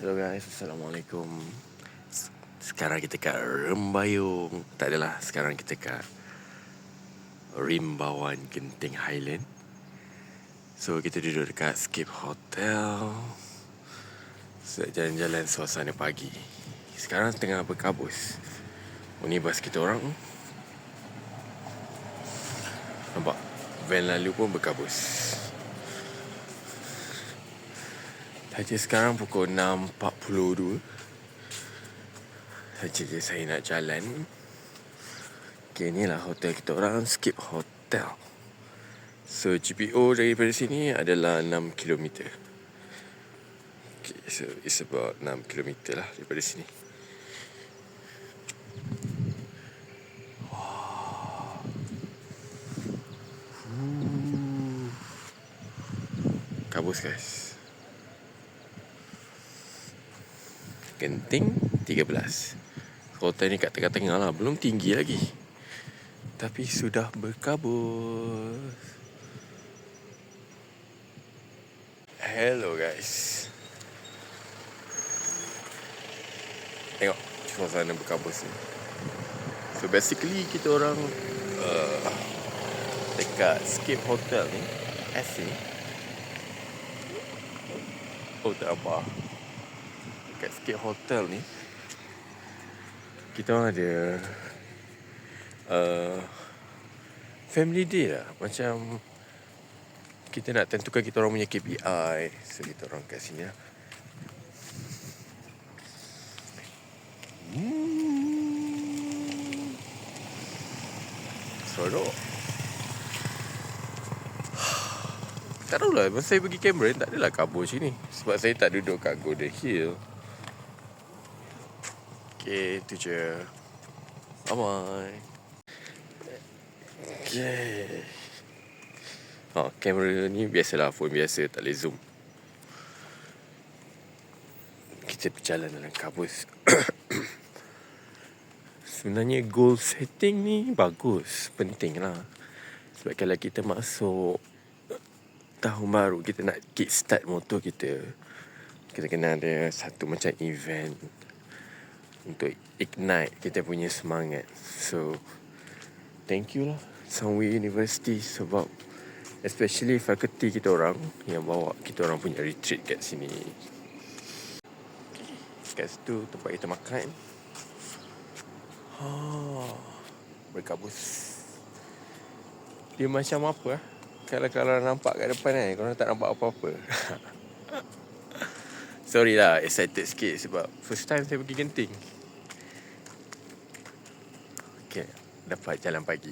Hello guys, Assalamualaikum. Sekarang kita kat Rembayung. Tak adalah, sekarang kita kat Rimbawan Genting Highland. So kita duduk dekat Skip Hotel. Jalan-jalan suasana pagi. Sekarang tengah berkabus. Ni bas kita orang. Nampak van lalu pun berkabus. Saja sekarang pukul 6.42. Saja saya nak jalan. Okay, inilah hotel kita orang, Skip Hotel. So GPO daripada sini adalah 6 km. Okay, so it's about 6 km lah daripada sini. Kabus guys. Genting 13. Hotel ni kat tengah-tengah lah, belum tinggi lagi, tapi sudah berkabus. Hello guys. Tengok suasana berkabus ni. So basically kita orang dekat Skip Hotel ni, oh tak apa. Dekat Skip Hotel ni kita orang ada family day lah. Macam kita nak tentukan kita orang punya KPI. So kita orang kat sini lah. Seronok. Tak tahulah, masa saya pergi Cameron tak adalah kabur sini. Sebab saya tak duduk kat Golden Hill. Okay, itu je. Bye-bye. Okay. Kamera ni biasalah, phone biasa, tak boleh zoom. Kita berjalan dalam kabus. Sebenarnya goal setting ni bagus, penting lah. Sebab kalau kita masuk tahun baru, kita nak kick start motor kita, kita kena ada satu macam event untuk ignite kita punya semangat. So thank you lah Sunway University, sebab especially faculty kita orang yang bawa kita orang punya retreat kat sini. Kat situ tempat kita makan. Berkabus. Dia macam apa? Kalau nampak kat depan kan, korang tak nampak apa-apa. Sorry lah, excited sikit sebab first time saya pergi Genting. Okay, dapat jalan pagi.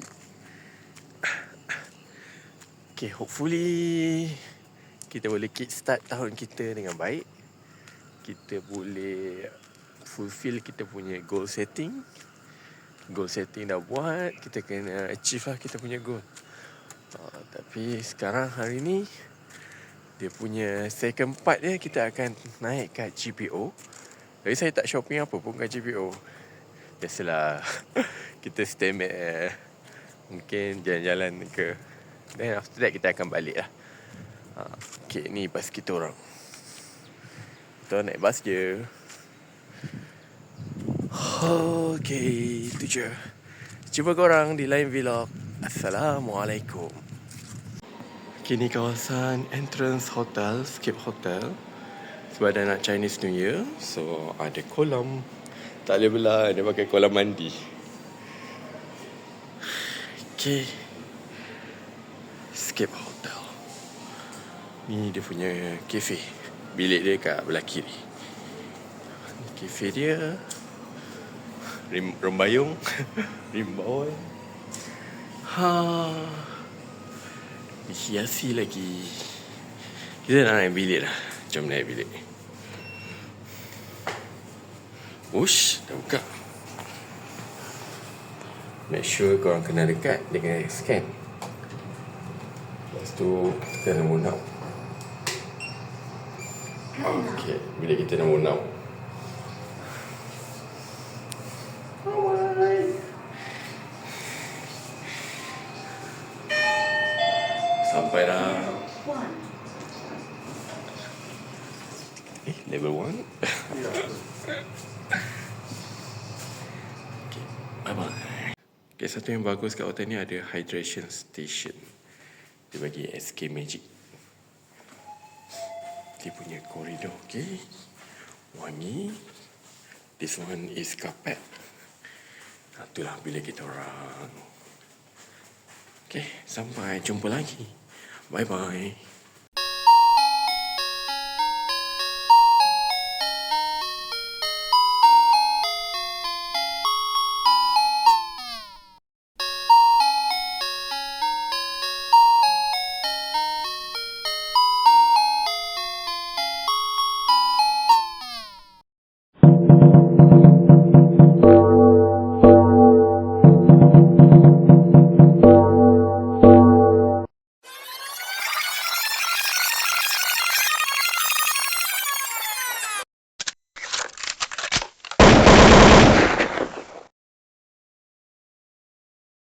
Okay, hopefully kita boleh kick start tahun kita dengan baik. Kita boleh fulfill kita punya goal setting. Goal setting dah buat, kita kena achieve lah kita punya goal. Tapi sekarang hari ni dia punya second part dia, kita akan naik kat GPO. Tapi saya tak shopping apa pun kat GPO. Biasalah kita stand back, mungkin jalan-jalan ke. Then after that kita akan balik lah. Okay, ni bas kita orang. Kita naik bas je. Okay, itu je. Jumpa korang di lain vlog. Assalamualaikum. Kini kawasan entrance hotel, Skip Hotel. Sebab dah nak Chinese New Year, so ada kolam. Tak boleh belah, dia pakai kolam mandi. Okay, Skip Hotel. Ni dia punya cafe. Bilik dia kat belah kiri. Cafe dia Rembayung. Rimbawan. Dihiasi lagi. Kita nak naik bilik lah. Jom naik bilik. Ush, dah buka. Make sure korang kena dekat, dia kena scan. Lepas tu kita nombor 6. Okay, bilik kita nombor 6. Sampai dah. Level 1. Okay, bye-bye. Okay, satu yang bagus kat hotel ni ada hydration station. Dia bagi SK Magic. Dia punya koridor, okay. Wangi. This one is carpet. Itulah bila kita orang. Okay, sampai jumpa lagi. Bye-bye.